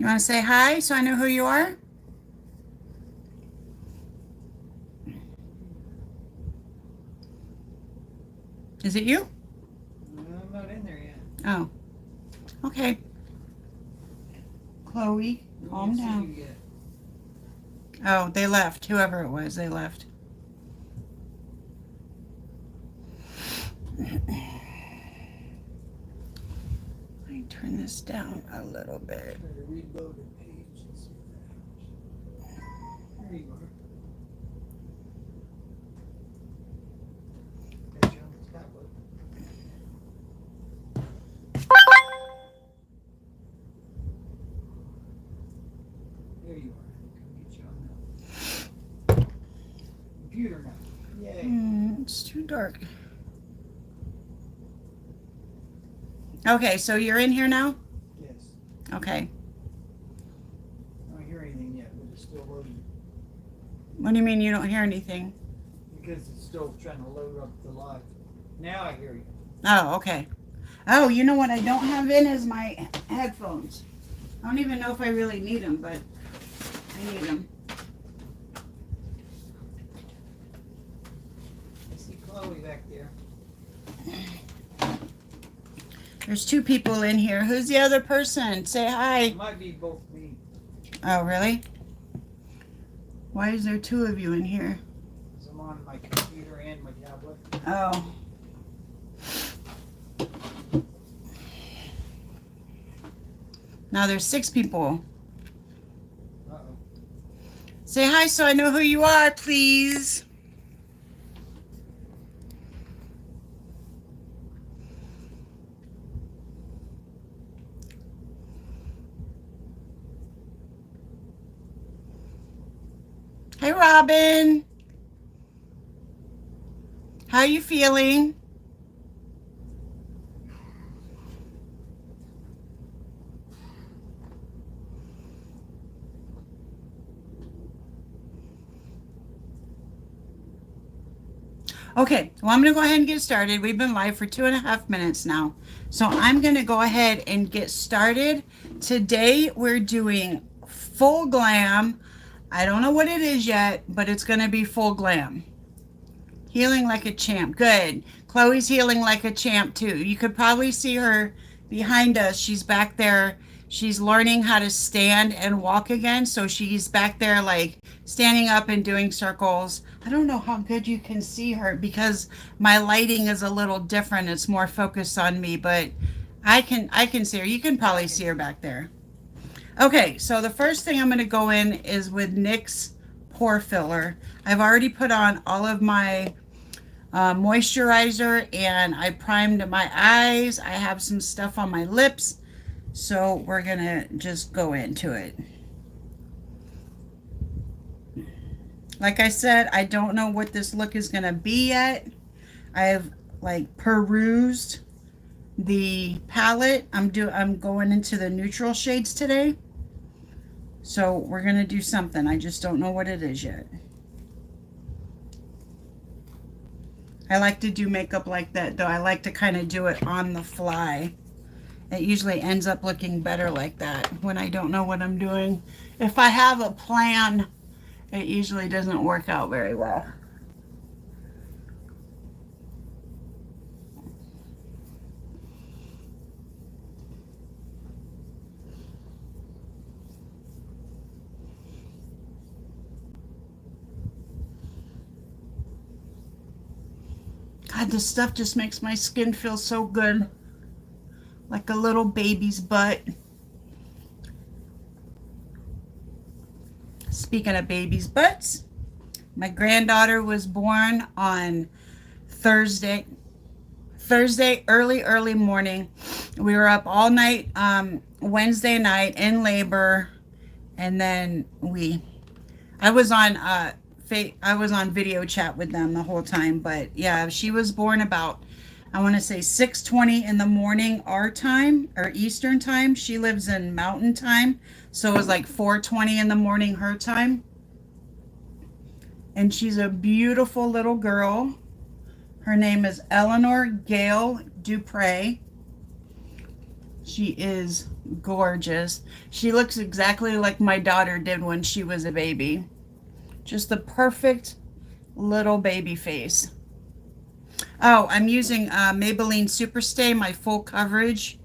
You want to say hi so I know who you are? Is it you? No, I'm not in there yet. Oh, okay. Chloe, calm down. Oh, they left. Whoever it was, they left. Let me turn this down a little bit. Better reload the page and see what happens. There you are. Got you on the tablet. There you are. Can get you on the computer now. Yay. It's too dark. Okay, so you're in here now? Yes. Okay. I don't hear anything yet, but it's still loading. What do you mean you don't hear anything? Because it's still trying to load up the live. Now I hear you. Oh, okay. Oh, you know what I don't have in is my headphones. I don't even know if I really need them, but I need them. I see Chloe back there. There's two people in here. Who's the other person? Say hi. It might be both me. Oh, really? Why is there two of you in here? Because I'm on my computer and my tablet. Oh. Now there's 6 people. Uh-oh. Say hi so I know who you are, please. Hey, Robin. How you feeling? Okay, well, I'm going to go ahead and get started. We've been live for 2.5 minutes now. So I'm going to go ahead and get started. Today, we're doing full glam. I don't know what it is yet, but it's going to be full glam. Healing like a champ. Good. Chloe's healing like a champ, too. You could probably see her behind us. She's back there. She's learning how to stand and walk again. So she's back there like standing up and doing circles. I don't know how good you can see her because my lighting is a little different. It's more focused on me, but I can see her. You can probably see her back there. Okay, so the first thing I'm going to go in is with NYX Pore Filler. I've already put on all of my moisturizer and I primed my eyes. I have some stuff on my lips. So we're going to just go into it. Like I said, I don't know what this look is going to be yet. I've like perused the palette. I'm going into the neutral shades today. So we're going to do something. I just don't know what it is yet. I like to do makeup like that, though. I like to kind of do it on the fly. It usually ends up looking better like that when I don't know what I'm doing. If I have a plan, it usually doesn't work out very well. God, this stuff just makes my skin feel so good. Like a little baby's butt. Speaking of baby's butts, my granddaughter was born on Thursday, early morning. We were up all night Wednesday night in labor, and then I was on video chat with them the whole time. But yeah, she was born about, I want to say 6:20 in the morning our time, or Eastern time. She lives in Mountain time, so it was like 4:20 in the morning her time. And she's a beautiful little girl. Her name is Eleanor Gail Dupre. She is gorgeous. She looks exactly like my daughter did when she was a baby. Just the perfect little baby face. Oh, I'm using Maybelline Superstay, my full coverage,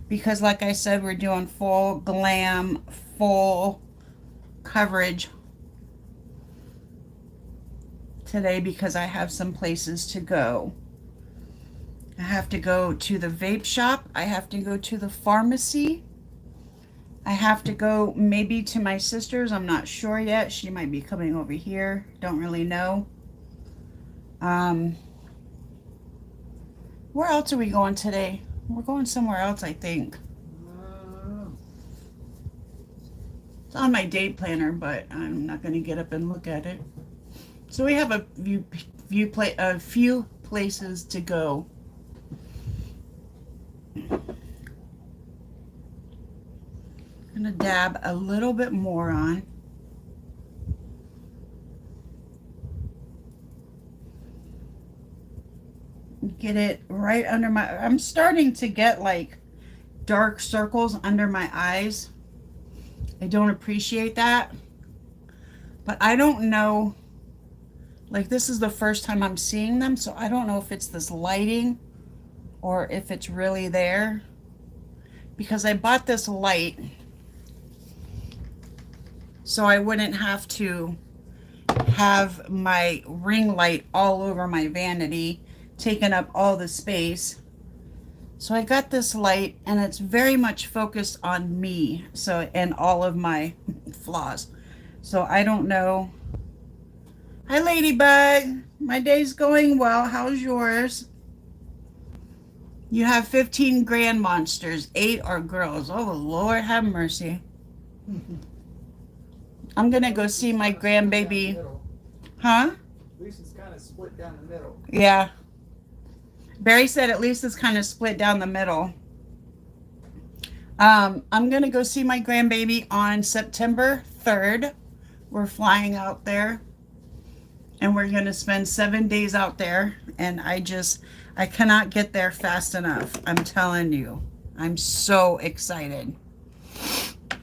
because like I said, we're doing full glam, full coverage today because I have some places to go. I have to go to the vape shop. I have to go to the pharmacy. I have to go maybe to my sister's. I'm not sure yet. She might be coming over here. Don't really know. Where else are we going today? We're going somewhere else, I think. It's on my day planner, but I'm not going to get up and look at it. So we have a few places to go. I'm going to dab a little bit more on. Get it right under my, I'm starting to get like dark circles under my eyes. I don't appreciate that, but I don't know, like this is the first time I'm seeing them, so I don't know if it's this lighting or if it's really there, because I bought this light so I wouldn't have to have my ring light all over my vanity, taking up all the space. So I got this light and it's very much focused on me, so, and all of my flaws. So I don't know. Hi Ladybug, my day's going well. How's yours? You have 15 grand monsters, 8 are girls. Oh Lord have mercy. I'm gonna go see my grandbaby. Huh? At least it's kind of split down the middle. Yeah. Barry said at least it's kind of split down the middle. I'm going to go see my grandbaby on September 3rd. We're flying out there. And we're going to spend 7 days out there. And I cannot get there fast enough. I'm telling you. I'm so excited.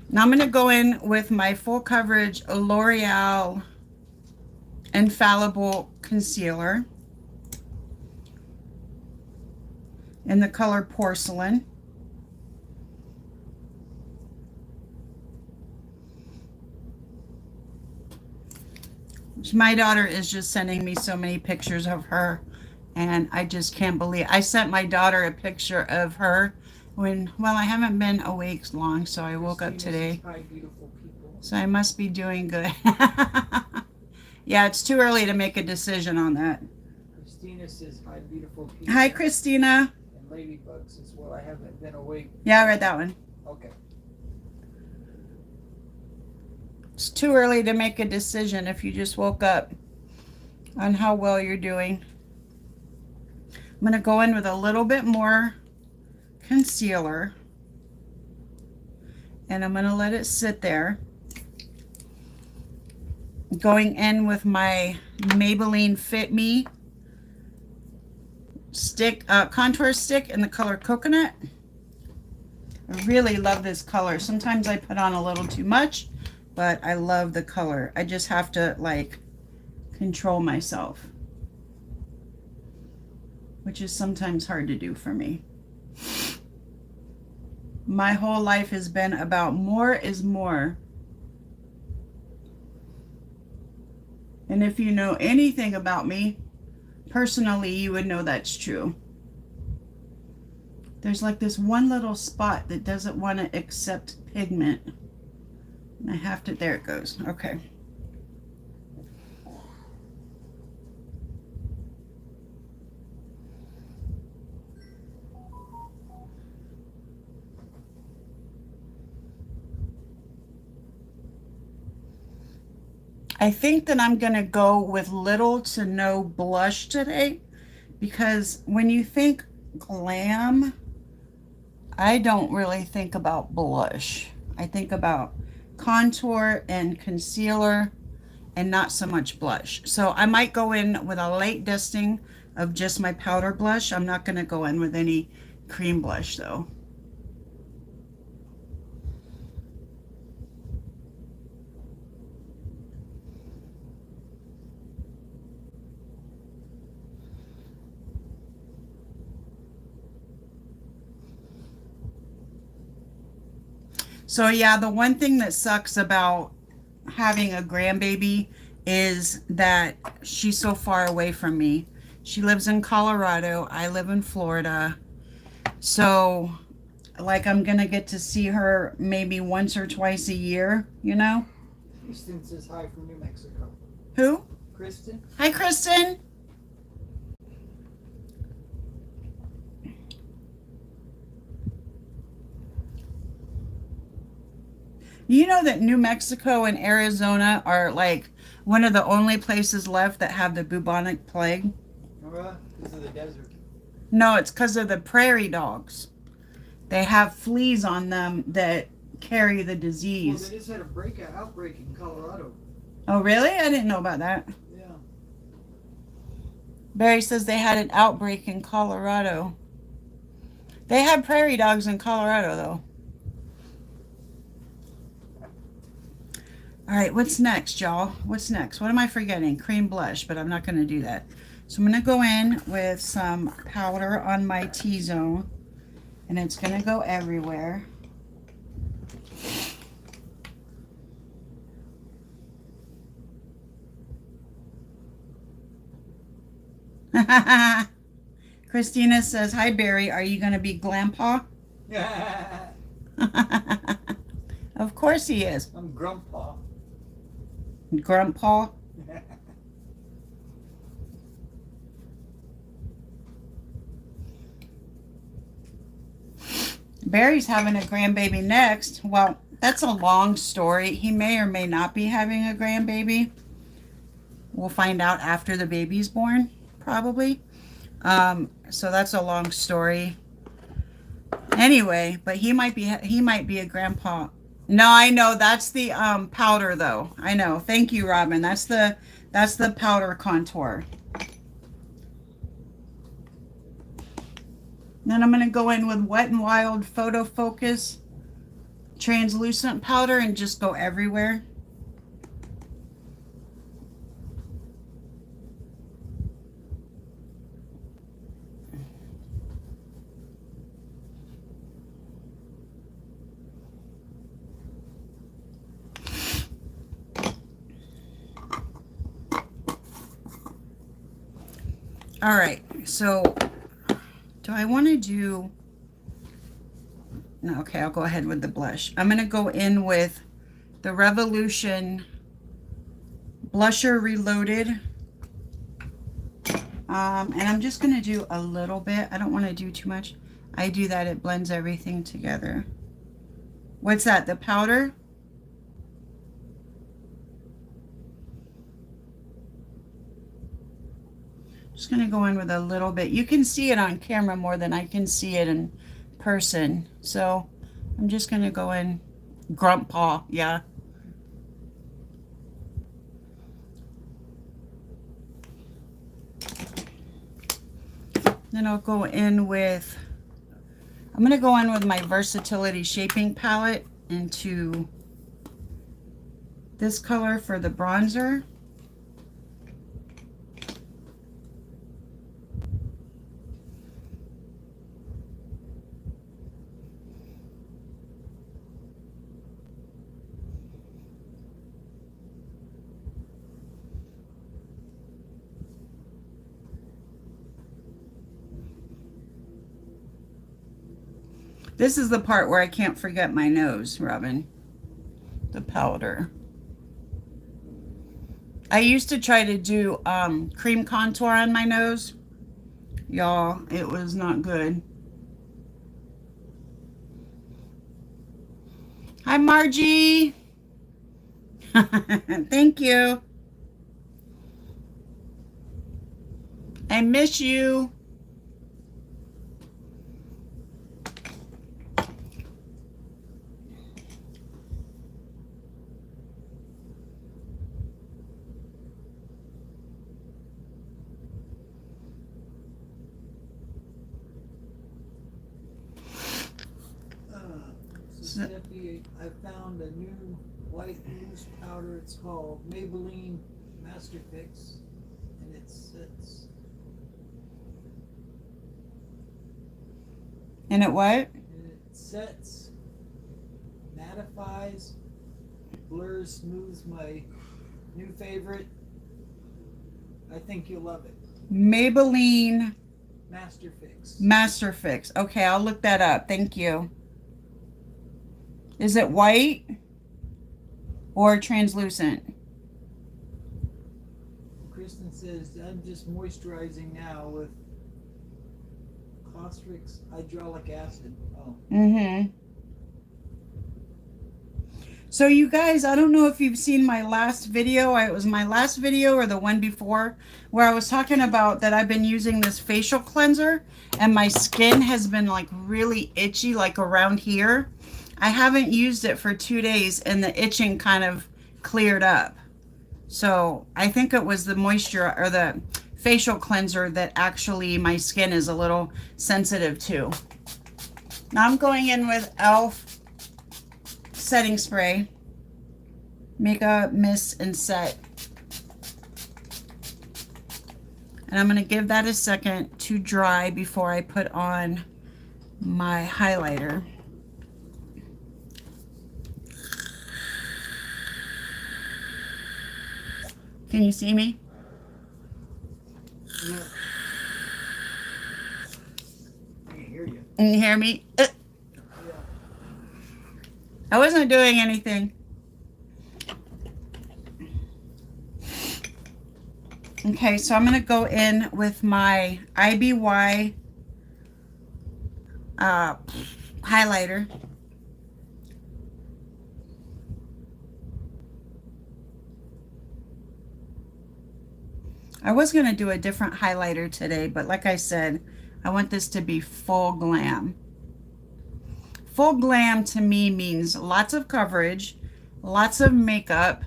Now I'm going to go in with my full coverage L'Oreal Infallible Concealer in the color Porcelain. My daughter is just sending me so many pictures of her, and I just can't believe. I sent my daughter a picture of her when, well, I haven't been awake long, so I woke up today. Hi, beautiful people. So I must be doing good. Yeah, it's too early to make a decision on that. Christina says, hi, beautiful people. Hi, Christina. And Ladybug says, well, I haven't been awake. Yeah, I read that one. Okay. It's too early to make a decision if you just woke up on how well you're doing. I'm going to go in with a little bit more concealer. And I'm going to let it sit there. Going in with my Maybelline Fit Me contour stick in the color Coconut. I really love this color. Sometimes I put on a little too much, but I love the color. I just have to like control myself, which is sometimes hard to do for me. My whole life has been about more is more. And if you know anything about me personally, you would know that's true. There's like this one little spot that doesn't want to accept pigment. And I have to, there it goes. Okay. I think that I'm going to go with little to no blush today, because when you think glam, I don't really think about blush. I think about contour and concealer and not so much blush. So I might go in with a light dusting of just my powder blush. I'm not going to go in with any cream blush though. So yeah, the one thing that sucks about having a grandbaby is that she's so far away from me. She lives in Colorado. I live in Florida. So like I'm gonna get to see her maybe once or twice a year, you know? Kristen says hi from New Mexico. Who? Kristen? Hi, Kristen. You know that New Mexico and Arizona are like one of the only places left that have the bubonic plague? Because of the desert. No, it's because of the prairie dogs. They have fleas on them that carry the Well, disease. they just had a outbreak in Colorado. Oh, really? I didn't know about that. Yeah. Barry says they had an outbreak in Colorado. They have prairie dogs in Colorado, though. All right, what's next, y'all? What's next? What am I forgetting? Cream blush, but I'm not going to do that. So I'm going to go in with some powder on my T-zone, and it's going to go everywhere. Christina says, hi, Barry. Are you going to be Glampaw? Yeah. Of course he is. I'm Grandpa. Grumpaw. Barry's having a grandbaby next. Well, that's a long story. He may or may not be having a grandbaby. We'll find out after the baby's born, probably. So that's a long story. Anyway, but he might be a grandpa. No, I know that's the powder though. I know. Thank you, Robin. That's the powder contour. Then I'm going to go in with Wet n Wild Photo Focus translucent powder and just go everywhere. All right, so do I want to do, no, okay, I'll go ahead with the blush. I'm going to go in with the Revolution Blusher Reloaded. And I'm just going to do a little bit. I don't want to do too much. I do that, it blends everything together. What's that, the powder? Just going to go in with a little bit. You can see it on camera more than I can see it in person. So I'm just going to go in grump paw. Yeah. Then I'll go in with, I'm going to go in with my Versatility shaping palette into this color for the bronzer. This is the part where I can't forget my nose, Robin. The powder. I used to try to do cream contour on my nose. Y'all, it was not good. Hi, Margie. Thank you. I miss you. Steffi, I found a new white loose powder. It's called Maybelline Master Fix, and it sets. And it what? And it sets matte mattifies, blurs, smooths, my new favorite. I think you'll love it. Maybelline Master Fix. Master Fix. Okay, I'll look that up. Thank you. Is it white or translucent? Kristen says, I'm just moisturizing now with caustic hydraulic acid. Oh. Mm-hmm. So you guys, I don't know if you've seen my last video. It was my last video or the one before where I was talking about that I've been using this facial cleanser and my skin has been like really itchy, like around here. I haven't used it for 2 days and the itching kind of cleared up. So I think it was the moisture or the facial cleanser that actually my skin is a little sensitive to. Now I'm going in with e.l.f. setting spray, makeup mist and set, and I'm going to give that a second to dry before I put on my highlighter. Can you see me? Yeah. I can hear you. Can you hear me? Yeah. I wasn't doing anything. Okay, so I'm going to go in with my IBY highlighter. I was going to do a different highlighter today, but like I said, I want this to be full glam. Full glam to me means lots of coverage, lots of makeup,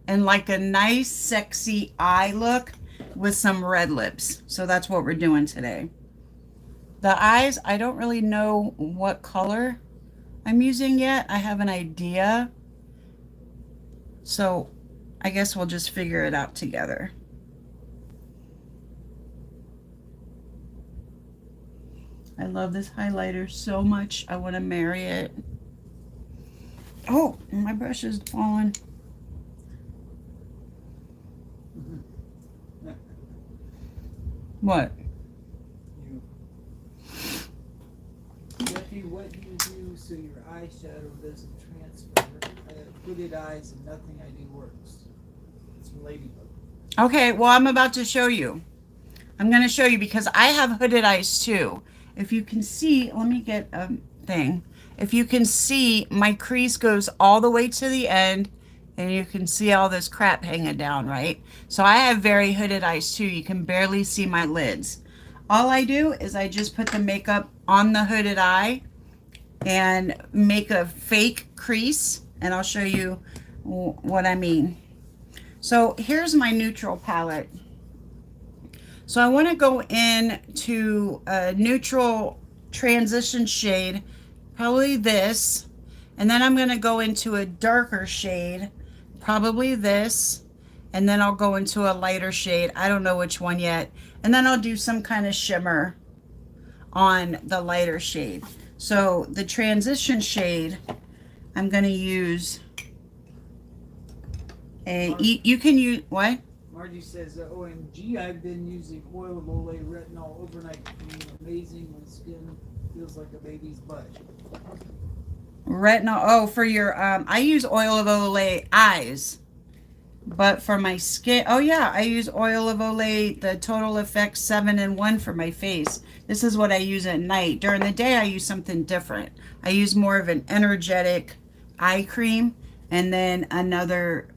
and like a nice sexy eye look with some red lips. So that's what we're doing today. The eyes, I don't really know what color I'm using yet. I have an idea. So I guess we'll just figure it out together. I love this highlighter so much. I want to marry it. Oh, my brush is falling. What? You. Lippie, what do you do so your eyeshadow doesn't transfer? I have hooded eyes and nothing I do works. It's from Ladybug. Okay, well, I'm about to show you. I'm going to show you because I have hooded eyes too. If you can see, let me get a thing. If you can see, my crease goes all the way to the end and you can see all this crap hanging down, right? So I have very hooded eyes too. You can barely see my lids. All I do is I just put the makeup on the hooded eye and make a fake crease, and I'll show you what I mean. So here's my neutral palette. So I want to go in to a neutral transition shade, probably this, and then I'm going to go into a darker shade, probably this, and then I'll go into a lighter shade. I don't know which one yet. And then I'll do some kind of shimmer on the lighter shade. So the transition shade, I'm going to use a, you can use, what? Margie says, OMG, I've been using oil of Olay retinol overnight cream. Amazing. My skin feels like a baby's butt. Retinol. Oh, for your, I use oil of Olay eyes. But for my skin, oh yeah, I use oil of Olay, the Total Effect 7-in-1 for my face. This is what I use at night. During the day, I use something different. I use more of an energetic eye cream and then another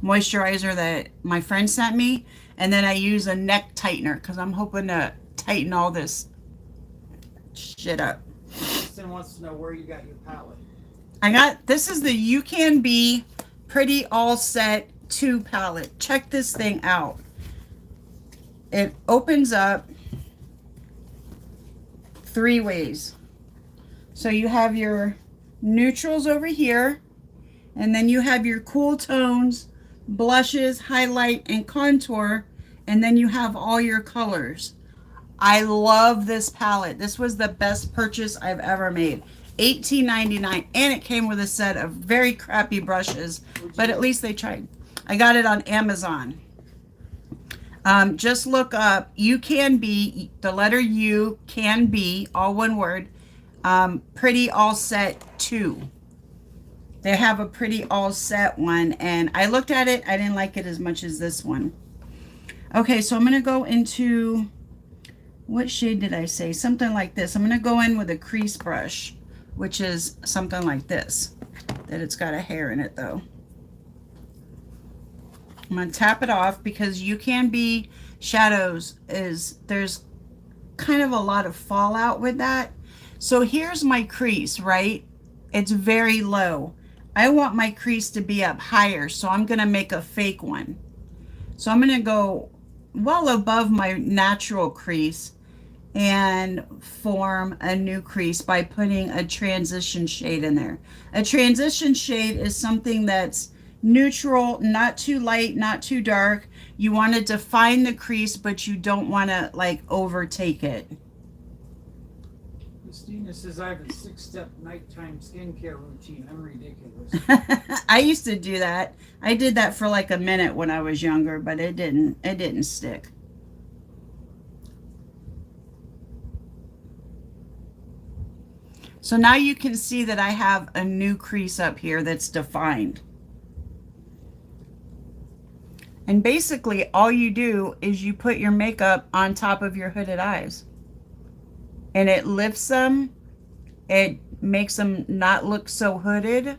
moisturizer that my friend sent me. And then I use a neck tightener because I'm hoping to tighten all this shit up. Kristen wants to know where you got your palette. I got, this is the Ucanbe Pretty All Set 2 palette. Check this thing out. It opens up 3 ways. So you have your neutrals over here, and then you have your cool tones, blushes, highlight, and contour, and then you have all your colors. I love this palette. This was the best purchase I've ever made. $18.99, and it came with a set of very crappy brushes, but at least they tried. I got it on Amazon. Just look up Ucanbe, the letter U, can be, all one word, Pretty All Set 2. They have a Pretty All Set one, and I looked at it. I didn't like it as much as this one. Okay, so I'm going to go into, what shade did I say? Something like this. I'm going to go in with a crease brush, which is something like this, that it's got a hair in it though. I'm going to tap it off because Ucanbe shadows there's kind of a lot of fallout with that. So here's my crease, right? It's very low. I want my crease to be up higher, so I'm going to make a fake one. So I'm going to go well above my natural crease and form a new crease by putting a transition shade in there. A transition shade is something that's neutral, not too light, not too dark. You want to define the crease, but you don't want to like overtake it. Christina says I have a 6-step nighttime skincare routine. I'm ridiculous. I used to do that. I did that for like a minute when I was younger, but it didn't stick. So now you can see that I have a new crease up here that's defined. And basically all you do is you put your makeup on top of your hooded eyes. And it lifts them. It makes them not look so hooded.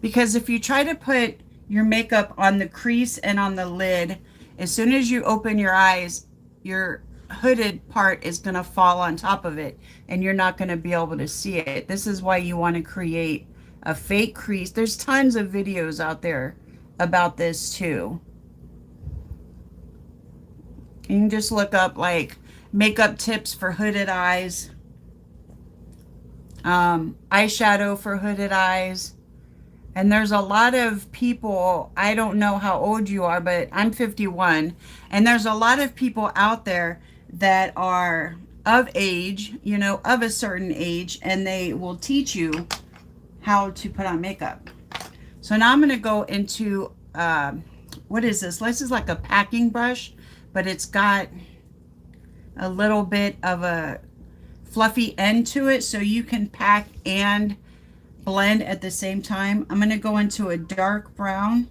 Because if you try to put your makeup on the crease and on the lid, as soon as you open your eyes, your hooded part is going to fall on top of it and you're not going to be able to see it. This is why you want to create a fake crease. There's tons of videos out there about this too. You can just look up like makeup tips for hooded eyes, eyeshadow for hooded eyes. And there's a lot of people, I don't know how old you are, but I'm 51. And there's a lot of people out there that are of age, you know, of a certain age, and they will teach you how to put on makeup. So now I'm going to go into, what is this? This is like a packing brush, but it's got a little bit of a fluffy end to it, so you can pack and blend at the same time. I'm going to go into a dark brown,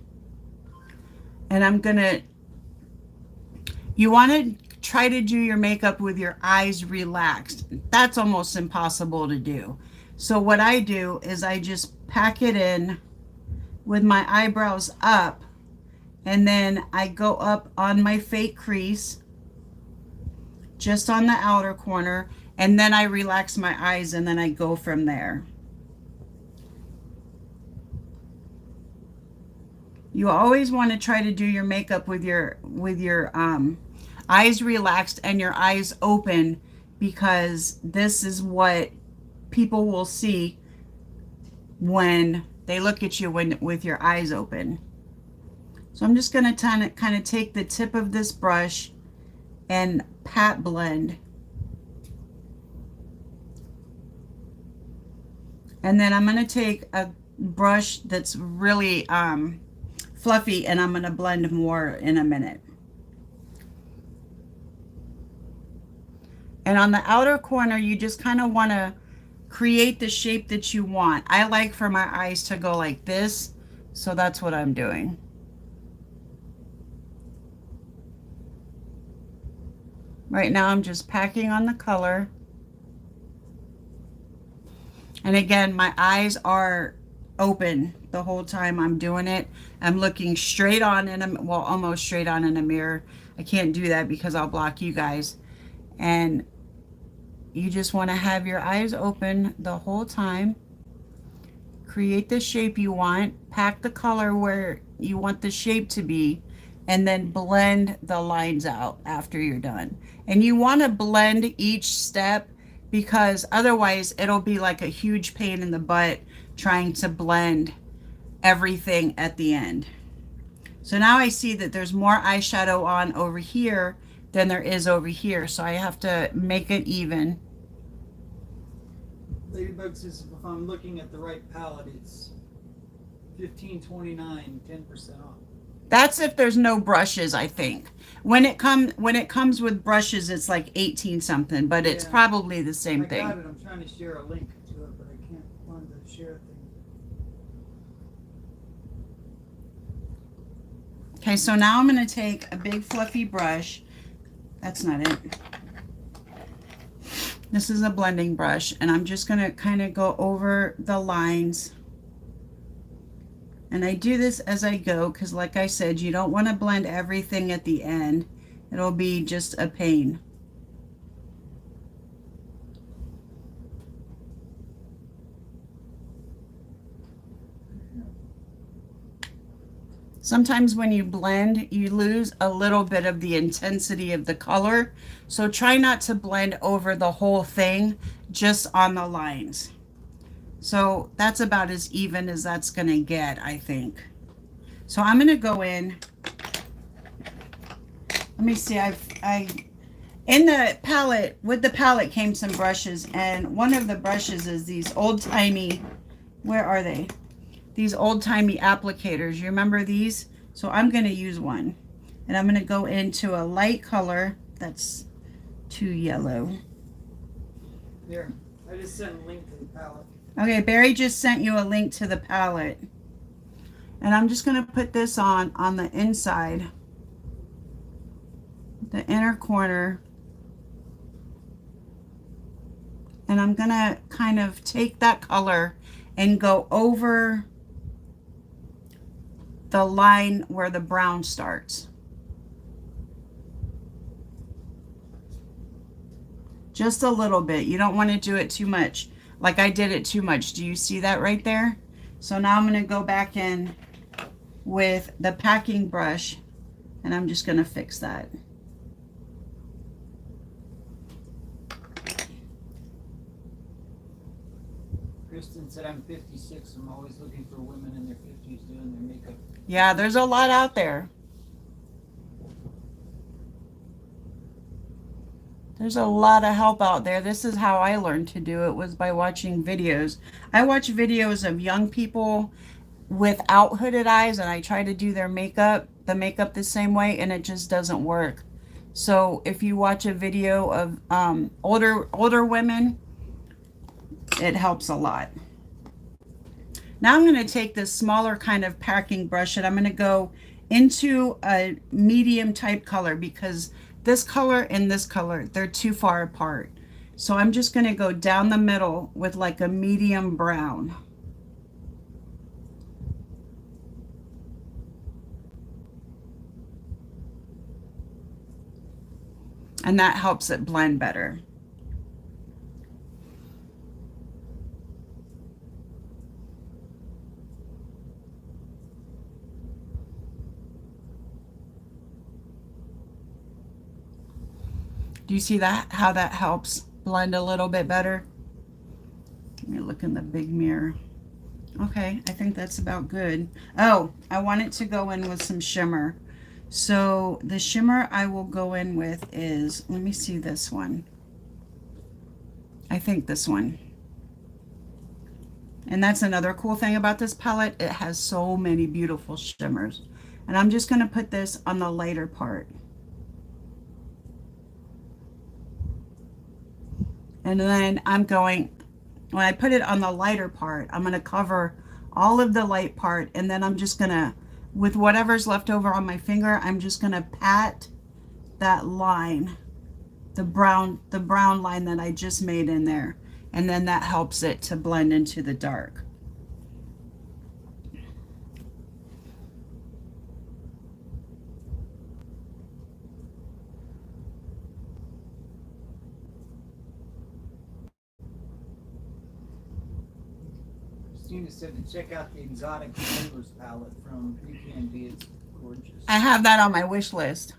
and I'm going to, you want to try to do your makeup with your eyes relaxed. That's almost impossible to do. So what I do is I just pack it in with my eyebrows up, and then I go up on my fake crease, just on the outer corner, and then I relax my eyes, and then I go from there. You always want to try to do your makeup with your eyes relaxed and your eyes open, because this is what people will see when they look at you with your eyes open. So I'm just going to kind of take the tip of this brush and pat blend. And then I'm going to take a brush that's really fluffy, and I'm going to blend more in a minute. And on the outer corner, you just kind of want to create the shape that you want. I like for my eyes to go like this, so that's what I'm doing. Right now I'm just packing on the color. And again, my eyes are open the whole time I'm doing it. I'm looking straight on in a, well, almost straight on in a mirror. I can't do that because I'll block you guys. And you just want to have your eyes open the whole time. Create the shape you want. Pack the color where you want the shape to be. And then blend the lines out after you're done. And you want to blend each step, because otherwise it'll be like a huge pain in the butt trying to blend everything at the end. So now I see that there's more eyeshadow on over here than there is over here. So I have to make it even. Ladybug says if I'm looking at the right palette, it's 15.29, 10% off. That's if there's no brushes, I think. When it comes with brushes, it's like 18 something, but it's Yeah. probably the same I thing. got it. I'm trying to share a link to it, but I can't find the share thing. Okay, so now I'm going to take a big fluffy brush. That's not it. This is a blending brush, and I'm just going to kind of go over the lines. And I do this as I go because, like I said, you don't want to blend everything at the end. It'll be just a pain. Sometimes when you blend, you lose a little bit of the intensity of the color. So try not to blend over the whole thing, just on the lines. So that's about as even as that's going to get, I think. So I'm going to go in. Let me see. In the palette, with the palette came some brushes, and one of the brushes is these old-timey, where are they? These old-timey applicators. You remember these? So I'm going to use one. And I'm going to go into a light color that's too yellow. Here, I just sent a link to the palette. Okay, Barry just sent you a link to the palette. And I'm just going to put this on the inside, the inner corner. And I'm going to kind of take that color and go over the line where the brown starts. Just a little bit. You don't want to do it too much. Like I did it too much. Do you see that right there? So now I'm going to go back in with the packing brush, and I'm just going to fix that. Kristen said I'm 56. I'm always looking for women in their 50s doing their makeup. Yeah, there's a lot out there. There's a lot of help out there. This is how I learned to do it, was by watching videos. I watch videos of young people without hooded eyes, and I try to do their makeup, the makeup the same way, and it just doesn't work. So if you watch a video of older women, it helps a lot. Now I'm going to take this smaller kind of packing brush, and I'm going to go into a medium type color, because this color and this color, they're too far apart. So I'm just going to go down the middle with like a medium brown. And that helps it blend better. Do you see that? How that helps blend a little bit better? Let me look in the big mirror. Okay, I think that's about good. Oh, I want it to go in with some shimmer. So the shimmer I will go in with is, let me see this one. I think this one. And that's another cool thing about this palette. It has so many beautiful shimmers. And I'm just going to put this on the lighter part. And then I'm going, when I put it on the lighter part, I'm going to cover all of the light part. And then I'm just going to, with whatever's left over on my finger, I'm just going to pat that line, the brown line that I just made in there. And then that helps it to blend into the dark. Christina said to check out the Exotic Flavors palette from Ucanbe. It's gorgeous. I have that on my wish list.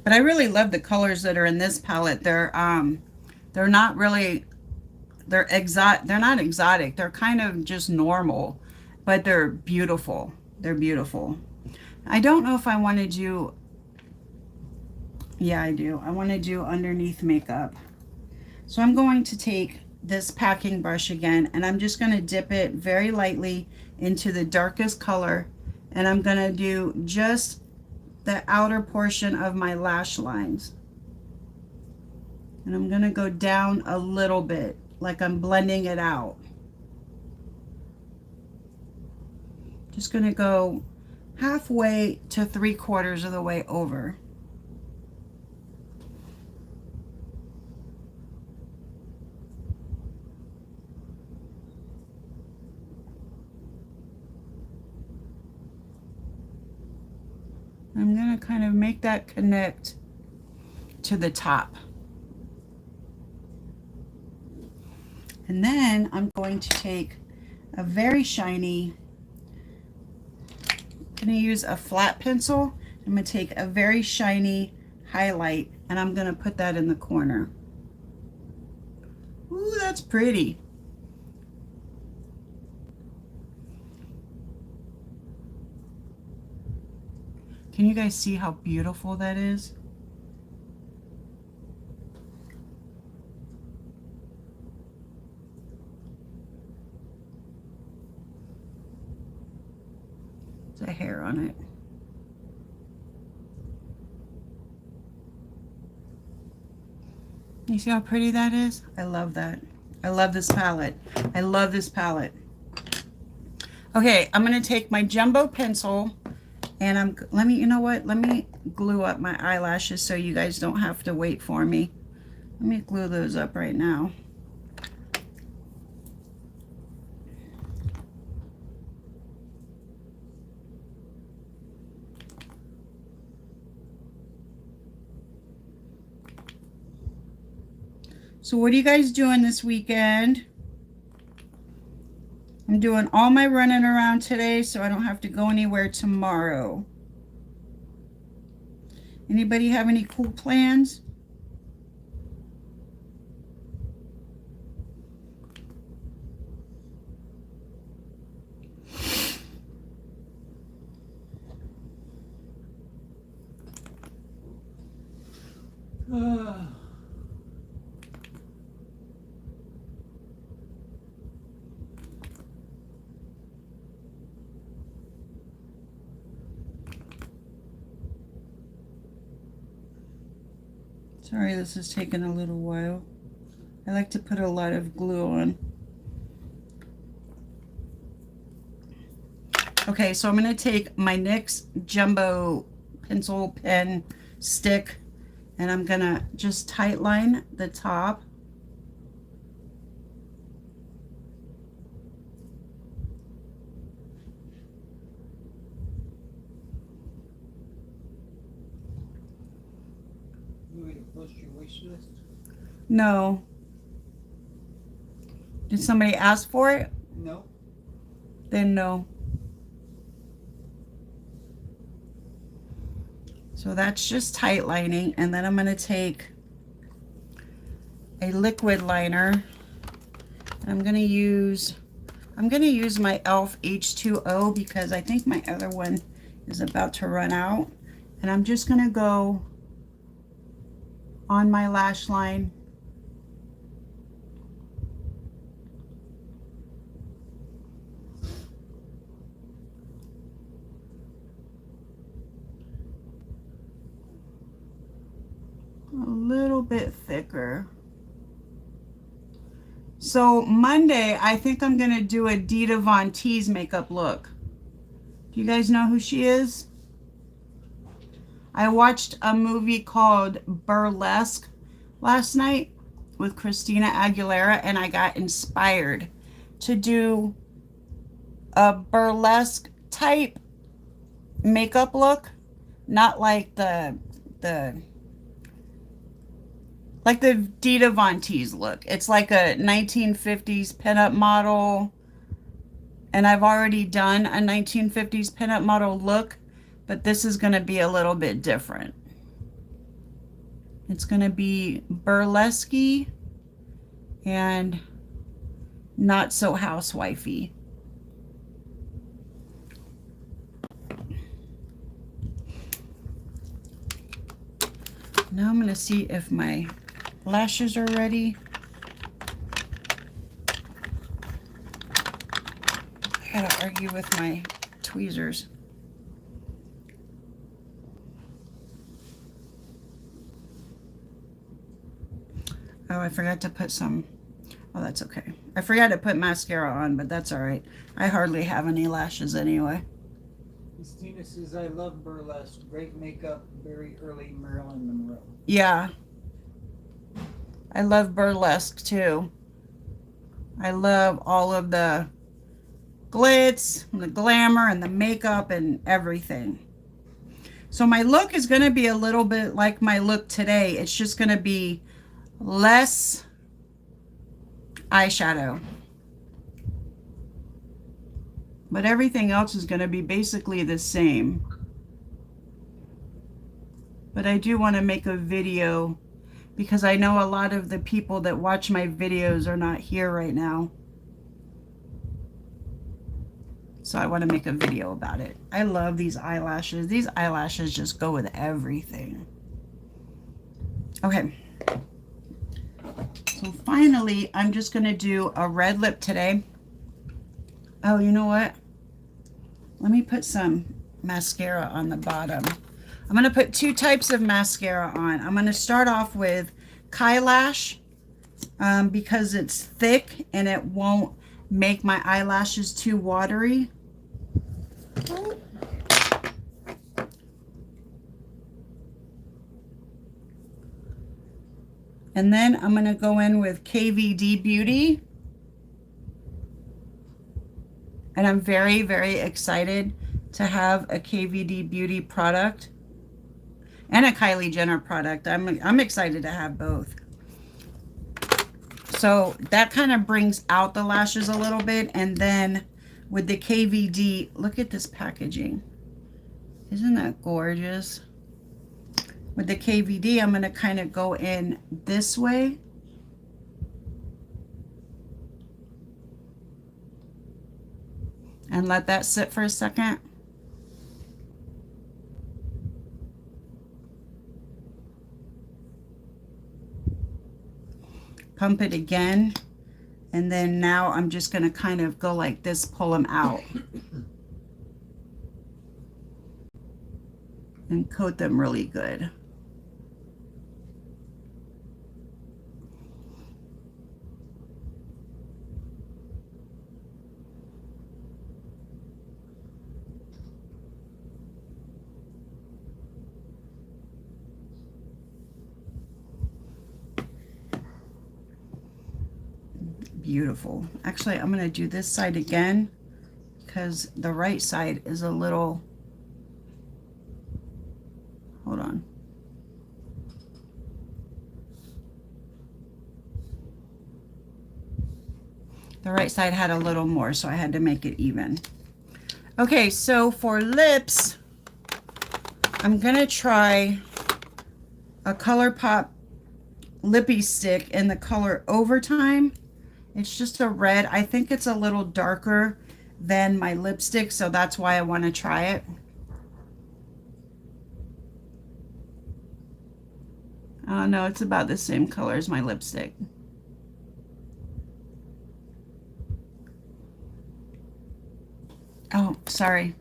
But I really love the colors that are in this palette. They're not really, they're not exotic. They're kind of just normal. but they're beautiful. They're beautiful. I don't know if I want to do, yeah, I do. I want to do underneath makeup. So I'm going to take this packing brush again, and I'm just going to dip it very lightly into the darkest color, and I'm going to do just the outer portion of my lash lines. And I'm going to go down a little bit, like I'm blending it out. Just going to go halfway to 3/4 of the way over. I'm going to kind of make that connect to the top. And then I'm going to take a very shiny, I'm going to use a flat pencil. I'm going to take a very shiny highlight, and I'm going to put that in the corner. Ooh, that's pretty. Can you guys see how beautiful that is? There's a hair on it. You see how pretty that is? I love that. I love this palette. I love this palette. Okay, I'm going to take my jumbo pencil, and you know what? Let me glue up my eyelashes so you guys don't have to wait for me. Let me glue those up right now. So what are you guys doing this weekend? I'm doing all my running around today so I don't have to go anywhere tomorrow. Anybody have any cool plans? Sorry, this is taking a little while. I like to put a lot of glue on. Okay, so I'm going to take my NYX Jumbo pencil pen stick, and I'm going to just tight line the top. You want me to post your wish list? No. Did somebody ask for it? No. Then no. So that's just tight lining, and then I'm going to take a liquid liner. I'm going to use my e.l.f. H2O because I think my other one is about to run out, and I'm just going to go on my lash line. A little bit thicker. So Monday, I think I'm going to do a Dita Von Teese makeup look. Do you guys know who she is? I watched a movie called Burlesque last night with Christina Aguilera, and I got inspired to do a burlesque type makeup look, not like the Dita Von Teese look. It's like a 1950s pinup model, and I've already done a 1950s pinup model look, but this is going to be a little bit different. It's going to be burlesque-y and not so housewifey. Now I'm going to see if my lashes are ready. I gotta argue with my tweezers. Oh, I forgot to put some. Oh, that's okay. I forgot to put mascara on, but that's all right. I hardly have any lashes anyway. Christina says, I love burlesque. Great makeup, very early Marilyn Monroe. Yeah. I love burlesque too. I love all of the glitz and the glamour and the makeup and everything. So my look is going to be a little bit like my look today. It's just going to be less eyeshadow. But everything else is going to be basically the same. But I do want to make a video because I know a lot of the people that watch my videos are not here right now. So I want to make a video about it. I love these eyelashes. These eyelashes just go with everything. Okay. So finally, I'm just going to do a red lip today. Oh, you know what? Let me put some mascara on the bottom. I'm going to put 2 types of mascara on. I'm going to start off with Kylash because it's thick and it won't make my eyelashes too watery. And then I'm going to go in with KVD Beauty. And I'm very, very excited to have a KVD Beauty product and a Kylie Jenner product. I'm excited to have both. So that kind of brings out the lashes a little bit. And then with the KVD, look at this packaging. Isn't that gorgeous? With the KVD, I'm going to kind of go in this way. And let that sit for a second. Pump it again. And then now I'm just going to kind of go like this, pull them out. And coat them really good. Beautiful. Actually, I'm going to do this side again because the right side is a little, hold on. The right side had a little more, so I had to make it even. Okay, so for lips, I'm going to try a Colourpop Lippie stick in the color Overtime. It's just a red. I think it's a little darker than my lipstick, so that's why I want to try it. Oh no, it's about the same color as my lipstick. Oh, sorry.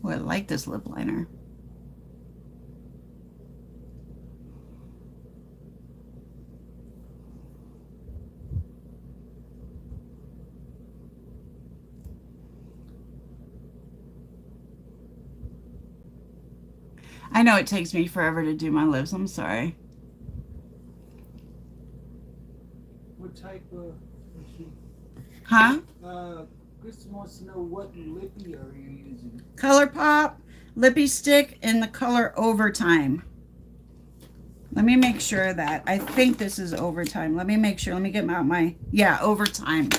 Oh, I like this lip liner. I know it takes me forever to do my lips. I'm sorry. What type of? Huh? Kristen wants to know what lippy are you using? Colourpop, Lippie stick in the color Overtime. Let me make sure of that. I think this is Overtime. Let me make sure. Let me get out my, yeah, Overtime.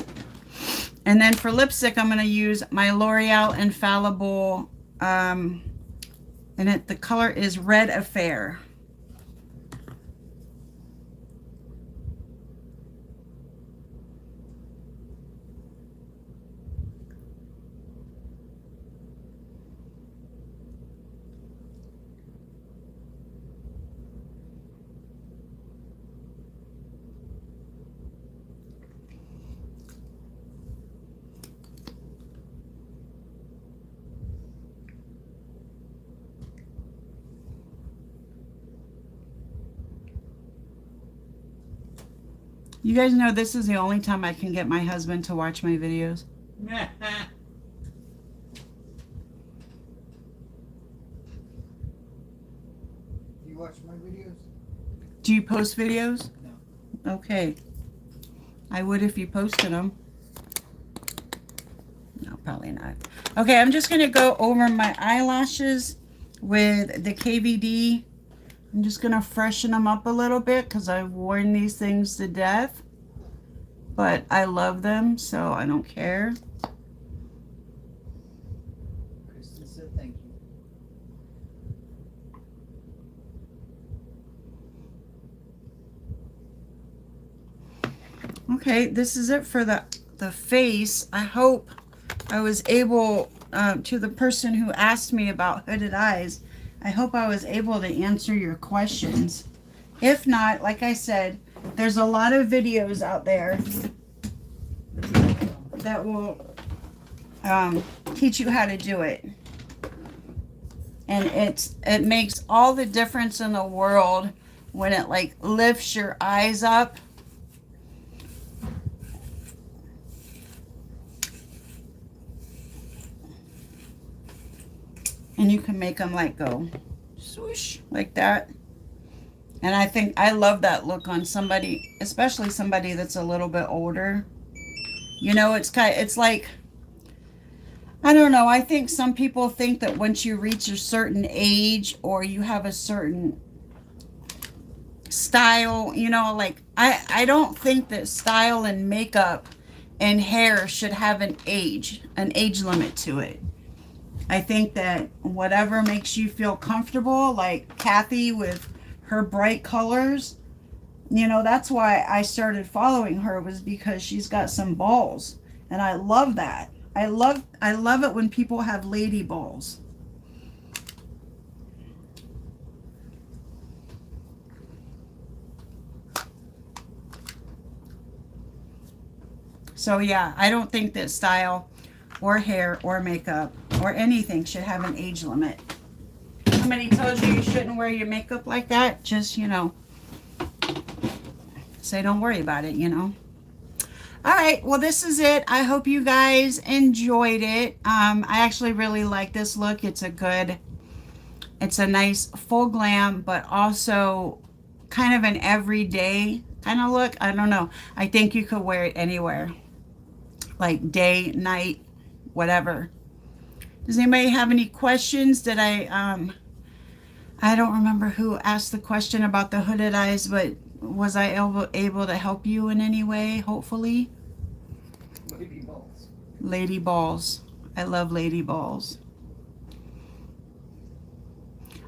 And then for lipstick, I'm going to use my L'Oreal Infallible, and the color is Red Affair. You guys know this is the only time I can get my husband to watch my videos. You watch my videos? Do you post videos? No. Okay. I would if you posted them. No, probably not. Okay, I'm just going to go over my eyelashes with the KVD. I'm just going to freshen them up a little bit because I've worn these things to death. But I love them, so I don't care. Kristen said thank you. Okay, this is it for the face. I hope I was able, to the person who asked me about hooded eyes, I hope I was able to answer your questions. If not, like I said, there's a lot of videos out there that will teach you how to do it. And it makes all the difference in the world when it like lifts your eyes up. And you can make them like go swoosh like that. And I think I love that look on somebody, especially somebody that's a little bit older. You know, it's like, I don't know. I think some people think that once you reach a certain age or you have a certain style, you know, like I don't think that style and makeup and hair should have an age limit to it. I think that whatever makes you feel comfortable, like Kathy with her bright colors, you know, that's why I started following her, was because she's got some balls. And I love that. I love it when people have lady balls. So yeah, I don't think that style or hair or makeup or anything should have an age limit. Somebody tells you you shouldn't wear your makeup like that, just, you know, say don't worry about it, you know. All right, well, this is it. I hope you guys enjoyed it. I actually really like this look. It's a nice full glam, but also kind of an everyday kind of look. I don't know. I think you could wear it anywhere, like day, night, whatever. Does anybody have any questions? Did I don't remember who asked the question about the hooded eyes, but was I able to help you in any way, hopefully? Lady balls. Lady balls. I love lady balls.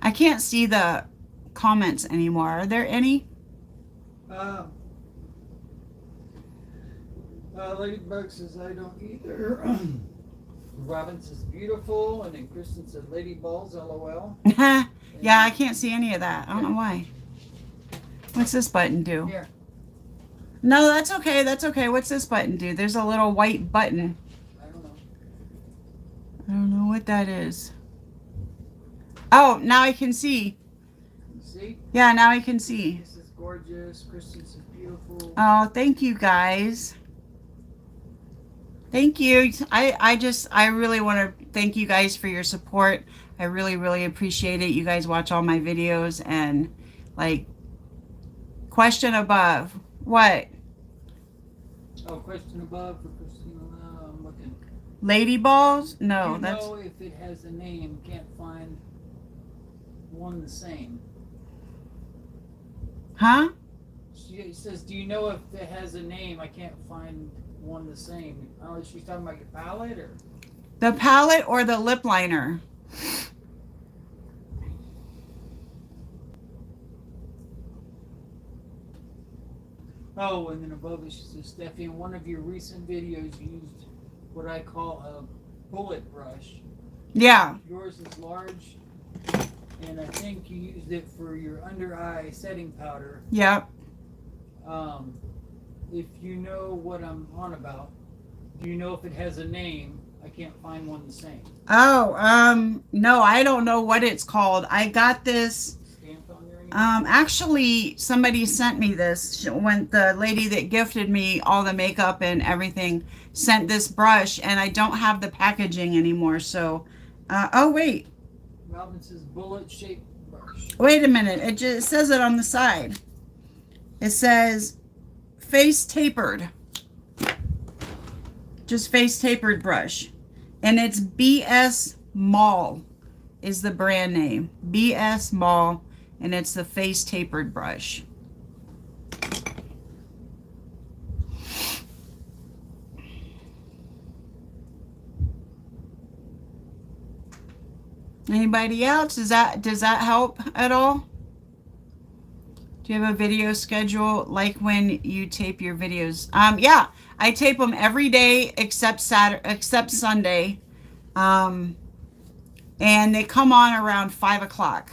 I can't see the comments anymore. Are there any? Ladybug says I don't either. Robin says beautiful, and then Kristen said lady balls, LOL. Yeah, I can't see any of that. I don't know why. What's this button do? Here. No, that's okay. That's okay. What's this button do? There's a little white button. I don't know. I don't know what that is. Oh, now I can see. You see? Yeah, now I can see. This is gorgeous. Kristen says beautiful. Oh, thank you guys. Thank you. I really want to thank you guys for your support. I really, really appreciate it. You guys watch all my videos and like, question above. What? Oh, question above for Christina. I'm looking. Lady balls? No, You that's know if it has a name, can't find one the same. huh? She says, do you know if it has a name? I can't find one the same. Oh, she's talking about your palette or? The palette or the lip liner? Oh, and then above it, she says, Steffi, in one of your recent videos, you used what I call a bullet brush. Yeah. Yours is large, and I think you used it for your under eye setting powder. Yep. If you know what I'm on about, do you know if it has a name? I can't find one the same. Oh, no, I don't know what it's called. I got this. Stamped on there anywhere? Actually, somebody sent me this. When the lady that gifted me all the makeup and everything sent this brush, and I don't have the packaging anymore. So, oh wait, Robin says bullet shaped brush. wait a minute. It says it on the side. It says face tapered. Just face tapered brush, and it's BS Mall is the brand name. BS Mall, and it's the face tapered brush. Anybody else? Does that help at all? Do you have a video schedule like when you tape your videos? Yeah, I tape them every day except Sunday. And they come on around 5 o'clock.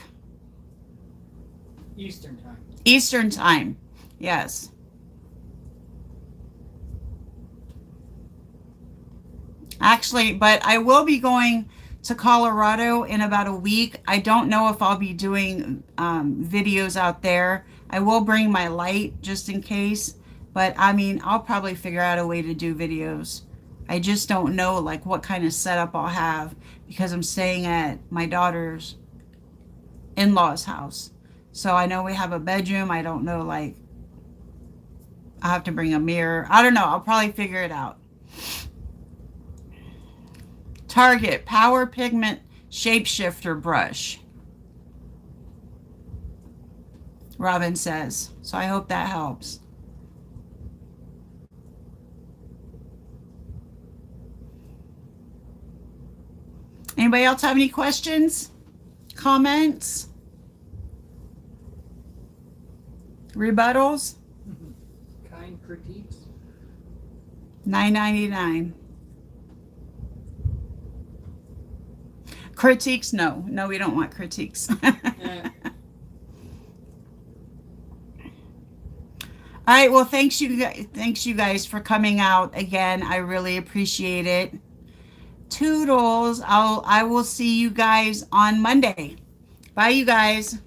Eastern time. Eastern time. Yes. Actually, but I will be going to Colorado in about a week. I don't know if I'll be doing videos out there. I will bring my light just in case, but I mean, I'll probably figure out a way to do videos. I just don't know like what kind of setup I'll have because I'm staying at my daughter's in-laws house. So I know we have a bedroom. I don't know, like, I'll have to bring a mirror. I don't know. I'll probably figure it out. Target Power Pigment Shapeshifter Brush. Robin says. So I hope that helps. Anybody else have any questions? Comments? Rebuttals? Kind critiques. $9.99. Critiques? No, we don't want critiques. Yeah. All right. Well, thanks you guys for coming out again. I really appreciate it. Toodles. I will see you guys on Monday. Bye, you guys.